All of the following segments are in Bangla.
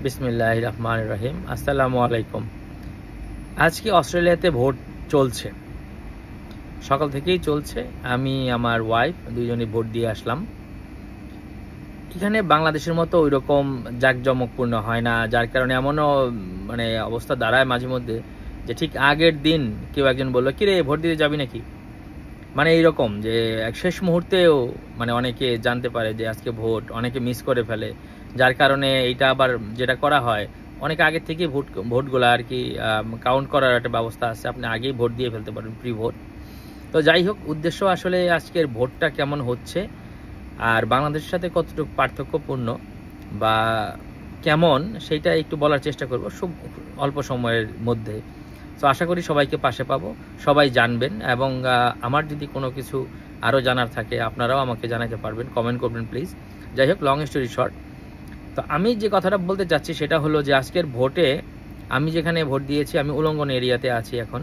বিসমিল্লাহির রহমানির রহিম। আসসালামু আলাইকুম। আজকে অস্ট্রেলিয়াতে ভোট চলছে, সকাল থেকেই চলছে। আমি আমার ওয়াইফ দুইজনই ভোট দিয়ে আসলাম। এখানে বাংলাদেশের মতো ওই রকম জাঁকজমকপূর্ণ হয় না, যার কারণে এমনও অবস্থা দাঁড়ায় মাঝে মধ্যে যে ঠিক আগের দিন কেউ একজন বললো, কিরে ভোট দিতে যাবি নাকি, এইরকম যে শেষ মুহূর্তেও অনেকে জানতে পারে যে আজকে ভোট, অনেকে মিস করে ফেলে। যার কারণে এইটা আবার যেটা করা হয়, অনেক আগে থেকে ভোটগুলো আর কি কাউন্ট করার একটা ব্যবস্থা আছে, আপনি আগেই ভোট দিয়ে ফেলতে পারেন, প্রি ভোট। তো যাই হোক, উদ্দেশ্য আসলে আজকের ভোটটা কেমন হচ্ছে আর বাংলাদেশের সাথে কতটুকু পার্থক্যপূর্ণ বা কেমন, সেইটা একটু বলার চেষ্টা করব খুব অল্প সময়ের মধ্যে। তো আশা করি সবাইকে পাশে পাবো, সবাই জানবেন, এবং আমার যদি কোনো কিছু আরও জানার থাকে আপনারাও আমাকে জানাতে পারবেন, কমেন্ট করবেন প্লিজ। যাই হোক, লং স্টোরি শর্ট, তো আমি যে কথাটা বলতে চাচ্ছি সেটা হলো যে আজকের ভোটে আমি যেখানে ভোট দিয়েছি, আমি উলঙ্গন এরিয়াতে আছি এখন,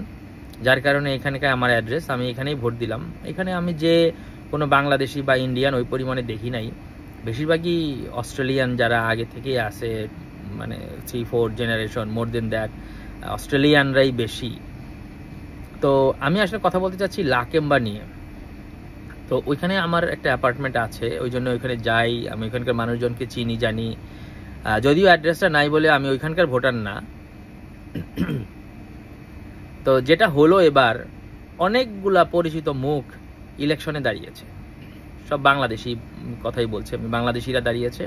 যার কারণে এখানকার আমার অ্যাড্রেস, আমি এখানেই ভোট দিলাম। এখানে আমি যে কোনো বাংলাদেশি বা ইন্ডিয়ান ওই পরিমাণে দেখি নাই, বেশিরভাগই অস্ট্রেলিয়ান যারা আগে থেকেই আছে, 3-4 জেনারেশন, মোর দেন দ্যাট, অস্ট্রেলিয়ানরাই বেশি। তো আমি আসলে কথা বলতে চাচ্ছি লাকেম্বা নিয়ে। তো ওইখানে আমার একটা অ্যাপার্টমেন্ট আছে, ওই জন্য ওইখানে যাই, আমি ওইখানকার মানুষজনকে চিনি জানি, যদিও অ্যাড্রেসটা নাই বলে আমি ওইখানকার ভোটার না। তো যেটা হলো, এবার অনেকগুলা পরিচিত মুখ ইলেকশনে দাঁড়িয়েছে, সব বাংলাদেশি কথাই বলছে, আমি বাংলাদেশিরা দাঁড়িয়েছে।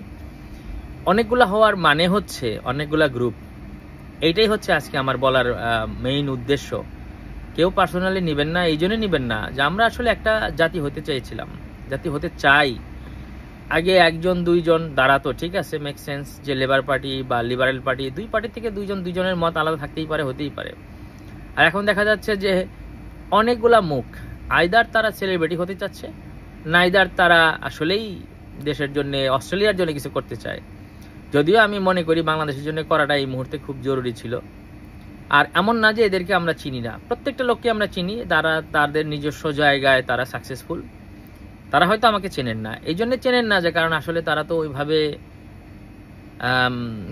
অনেকগুলা হওয়ার মানে হচ্ছে অনেকগুলা গ্রুপ। এইটাই হচ্ছে আজকে আমার বলার মেইন উদ্দেশ্য। কেউ পার্সোনালি নেবেন না, এই জন্যই নেবেন না যে আমরা আসলে একটা জাতি হতে চাইছিলাম, জাতি হতে চাই। আগে একজন দুইজন দাঁড়াতো, ঠিক আছে, মেক সেন্স, যে লেবার পার্টি বা লিবারেল পার্টি, দুই পার্টি থেকে দুইজনের মত আলাদা থাকতেই পারে, হতেই পারে। আর এখন দেখা যাচ্ছে যে অনেকগুলা মুখ, আইদার তারা সেলিব্রিটি হতে চাচ্ছে, নাইদার তারা আসলেই দেশের জন্য, অস্ট্রেলিয়ার জন্য কিছু করতে চায়। যদিও আমি মনে করি বাংলাদেশের জন্য করাটা এই মুহূর্তে খুব জরুরি ছিল। আর এমন না যে এদেরকে আমরা চিনি না, প্রত্যেকটা লোককে আমরা চিনি, তারা তাদের নিজস্ব জায়গায় তারা সাকসেসফুল। তারা হয়তো আমাকে চেনেন না, এই জন্য চেনেন না যে কারণ আসলে তারা তো ওইভাবে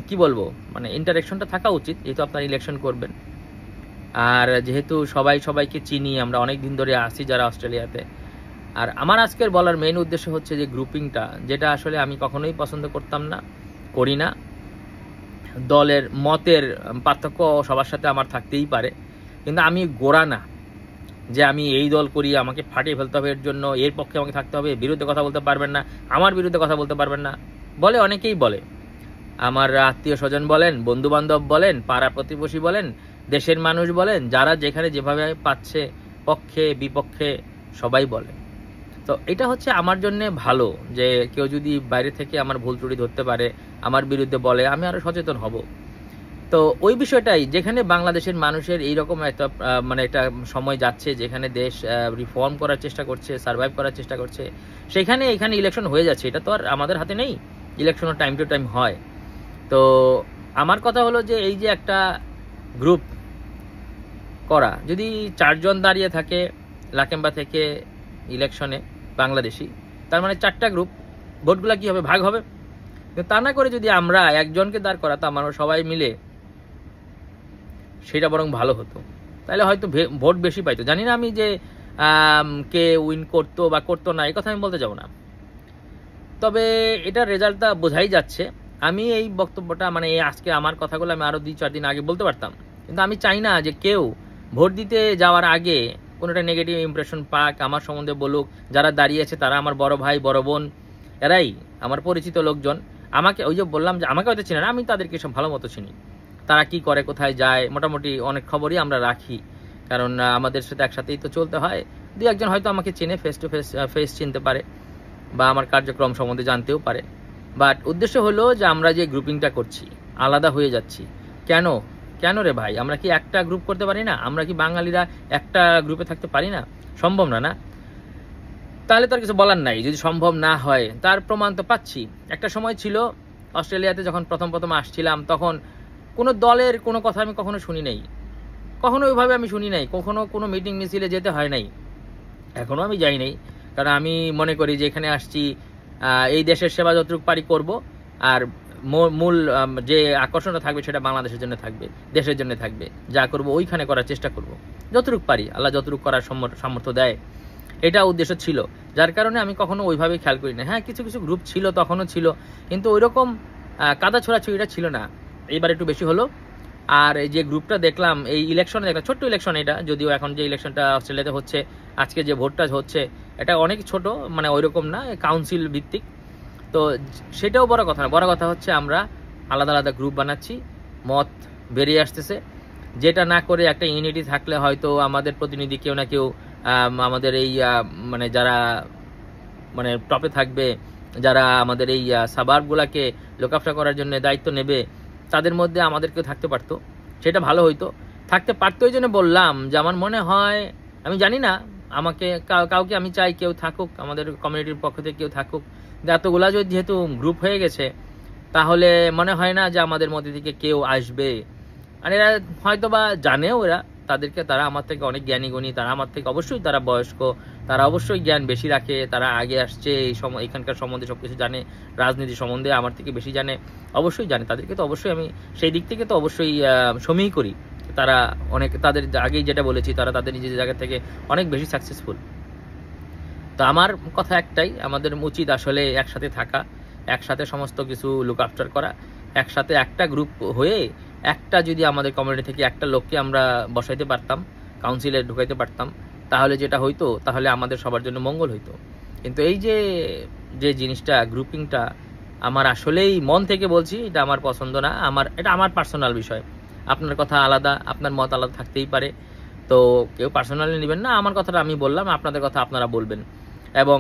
কি বলবো, ইন্টারেকশনটা থাকা উচিত, যেহেতু আপনারা ইলেকশন করবেন। আর যেহেতু সবাই সবাইকে চিনি, আমরা অনেক দিন ধরে আসি যারা অস্ট্রেলিয়াতে। আর আমার আজকের বলার মেইন উদ্দেশ্য হচ্ছে যে গ্রুপিংটা, যেটা আসলে আমি কখনোই পছন্দ করতাম না, করি না। দলের মতের পার্থক্য সবার সাথে আমার থাকতেই পারে, কিন্তু আমি গোড়া না যে আমি এই দল করি, আমাকে ফাটিয়ে ফেলতে হবে, এর জন্য এর পক্ষে আমাকে থাকতে হবে, বিরুদ্ধে কথা বলতে পারবেন না, আমার বিরুদ্ধে কথা বলতে পারবেন না, বলে অনেকেই বলে। আমার আত্মীয় স্বজন বলেন, বন্ধু বান্ধব বলেন, পাড়া প্রতিবেশী বলেন, দেশের মানুষ বলেন, যারা যেখানে যেভাবে পাচ্ছে, পক্ষে বিপক্ষে সবাই বলে। তো এটা হচ্ছে আমার জন্য ভালো যে কেউ যদি বাইরে থেকে আমার ভুল ত্রুটি ধরতে পারে, আমার বিরুদ্ধে বলে, আমি আরো সচেতন হব। তো ওই বিষয়টাই, যেখানে বাংলাদেশের মানুষের এইরকম একটা একটা সময় যাচ্ছে, যেখানে দেশ রিফর্ম করার চেষ্টা করছে, সার্ভাইভ করার চেষ্টা করছে, সেখানে এখানে ইলেকশন হয়ে যাচ্ছে। এটা তো আর আমাদের হাতে নেই, ইলেকশনও টাইম টু টাইম হয়। তো আমার কথা হলো যে এই যে একটা গ্রুপ করা, যদি 4 জন দাঁড়িয়ে থাকে লাকেম্বা থেকে ইলেকশনে বাংলাদেশি, তার মানে 4টা গ্রুপ, ভোটগুলা কি হবে, ভাগ হবে। তা না করে যদি আমরা একজনকে দাঁড় করাতাম, আমরা সবাই মিলে, সেটা বরং ভালো হতো, তাহলে হয়তো ভোট বেশি পাইতো। জানি না আমি যে কে উইন করতো বা করতো না, এই কথা আমি বলতে যাবো না, তবে এটার রেজাল্টটা বোঝাই যাচ্ছে। আমি এই বক্তব্যটা এই আজকে আমার কথাগুলো আমি আরো 2-4 দিন আগে বলতে পারতাম, কিন্তু আমি চাই না যে কেউ ভোট দিতে যাওয়ার আগে কোনো একটা নেগেটিভ ইমপ্রেশন পাক, আমার সম্বন্ধে বলুক। যারা দাঁড়িয়েছে তারা আমার বড় ভাই বড় বোন, এরাই আমার পরিচিত লোকজন। আমাকে, ওই যে বললাম যে আমাকে হয়তো চিনে না, আমি তাদেরকে সব ভালো মতো চিনি, তারা কি করে, কোথায় যায়, মোটামুটি অনেক খবরই আমরা রাখি, কারণ আমাদের সাথে একসাথেই তো চলতে হয়। 2-1 হয়তো আমাকে চিনে, ফেস টু ফেস চিনতে পারে, বা আমার কার্যক্রম সম্বন্ধে জানতেও পারে। বাট উদ্দেশ্য হলো যে আমরা যে গ্রুপিংটা করছি, আলাদা হয়ে যাচ্ছি, কেন কেন রে ভাই? আমরা কি একটা গ্রুপ করতে পারি না? আমরা কি বাঙালিরা একটা গ্রুপে থাকতে পারি না? সম্ভব না, না? তাহলে তো আর কিছু বলার নাই। যদি সম্ভব না হয়, তার প্রমাণ তো পাচ্ছি। একটা সময় ছিল অস্ট্রেলিয়াতে, যখন প্রথম আসছিলাম, তখন কোনো দলের কোনো কথা আমি কখনো শুনি নাই, কখনো ওইভাবে আমি শুনি নাই, কখনো কোনো মিটিং মিছিলে যেতে হয় নাই, এখনো আমি যাই নাই। কারণ আমি মনে করি যে এখানে আসছি এই দেশের সেবা যতটুকু পারি করব, আর মূল যে আকর্ষণটা থাকবে সেটা বাংলাদেশের জন্য থাকবে, দেশের জন্য থাকবে। যা করব ওইখানে করার চেষ্টা করব, যতটুকু পারি, আল্লাহ যতটুকু করার সামর্থ্য দেয়, এটা উদ্দেশ্য ছিল। যার কারণে আমি কখনো ওইভাবে খেয়াল করি না। হ্যাঁ, কিছু কিছু গ্রুপ ছিল, তখনও ছিল, কিন্তু ওইরকম কাদা ছোড়াছুড়িটা ছিল না। এইবার একটু বেশি হলো। আর এই যে গ্রুপটা দেখলাম এই ইলেকশনে, দেখলাম ছোট্ট ইলেকশন এটা, যদিও এখন যে ইলেকশনটা অস্ট্রেলিয়াতে হচ্ছে, আজকে যে ভোটটা হচ্ছে, এটা অনেক ছোট, মানে ওইরকম না, কাউন্সিল ভিত্তিক। তো সেটাও বড় কথা না, বড় কথা হচ্ছে আমরা আলাদা আলাদা গ্রুপ বানাচ্ছি, মত বেরিয়ে আসতেছে। যেটা না করে একটা ইউনিটি থাকলে হয়তো আমাদের প্রতিনিধি কেউ না কেউ আমাদের এই মানে যারা মানে টপে থাকবে, যারা আমাদের এই সাবার্বগুলাকে লোকআফটা করার জন্য দায়িত্ব নেবে, তাদের মধ্যে আমাদের কেউ থাকতে পারতো, সেটা ভালো হইতো। থাকতে পারতো, এই জন্য বললাম যে আমার মনে হয়, আমি জানি না, আমাকে কাউকে আমি চাই কেউ থাকুক, আমাদের কমিউনিটির পক্ষ থেকে কেউ থাকুক। এতগুলা যেহেতু গ্রুপ হয়ে গেছে, তাহলে মনে হয় না যে আমাদের মধ্যে থেকে কেউ আসবে। আর এরা হয়তো বা জানেও, এরা তাদেরকে, তারা আমার থেকে অনেক জ্ঞানী গুণী, তারা আমার থেকে অবশ্যই, তারা বয়স্ক, তারা অবশ্যই জ্ঞান বেশি রাখে, তারা আগে আসছে, এই এখানকার সম্বন্ধে সবকিছু জানে, রাজনীতি সম্বন্ধে আমার থেকে বেশি জানে, অবশ্যই জানে। তাদেরকে তো অবশ্যই আমি সেই দিক থেকে তো অবশ্যই সমীহ করি। তারা অনেক, তাদের আগেই যেটা বলেছি, তারা তাদের নিজের জায়গা থেকে অনেক বেশি সাকসেসফুল। তো আমার কথা একটাই, আমাদের উচিত আসলে একসাথে থাকা, একসাথে সমস্ত কিছু লুক আফটার করা, একসাথে একটা গ্রুপ হয়ে, একটা যদি আমাদের কমিউনিটি থেকে একটা লোককে আমরা বসাইতে পারতাম, কাউন্সিলে ঢুকাইতে পারতাম, তাহলে যেটা হইতো, তাহলে আমাদের সবার জন্য মঙ্গল হইতো। কিন্তু এই যে যে জিনিসটা, গ্রুপিংটা, আমার আসলেই মন থেকে বলছি, এটা আমার পছন্দ না। এটা আমার পার্সোনাল বিষয়। আপনার কথা আলাদা, আপনার মত আলাদা থাকতেই পারে, তো কেউ পার্সোনালি নেবেন না। আমার কথাটা আমি বললাম, আপনাদের কথা আপনারা বলবেন। এবং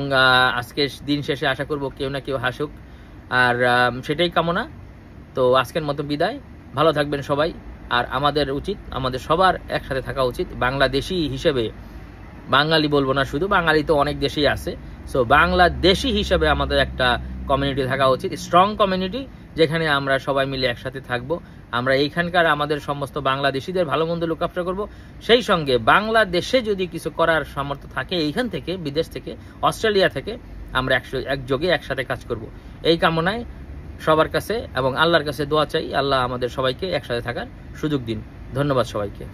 আজকে দিন শেষে আশা করব কেউ না কেউ হাসুক, আর সেটাই কামনা। তো আজকের মতো বিদায়, ভালো থাকবেন সবাই। আর আমাদের উচিত, আমাদের সবার একসাথে থাকা উচিত। বাংলাদেশি হিসেবে, বাঙালি বলবো না শুধু, বাঙালি তো অনেক দেশেই আছে, সো বাংলাদেশি হিসেবে আমাদের একটা কমিউনিটি থাকা উচিত, স্ট্রং কমিউনিটি, যেখানে আমরা সবাই মিলে একসাথে থাকবো। আমরা এইখানকার আমাদের সমস্ত বাংলাদেশিদের ভালো মন্দ লুক আফটার করবো, সেই সঙ্গে বাংলাদেশে যদি কিছু করার সামর্থ্য থাকে, এইখান থেকে, বিদেশ থেকে, অস্ট্রেলিয়া থেকে, আমরা একযোগে একসাথে কাজ করব। এই কামনায় সবার কাছে এবং আল্লাহর কাছে দোয়া চাই, আল্লাহ আমাদের সবাইকে একসাথে থাকার সুযোগ দিন। ধন্যবাদ সবাইকে।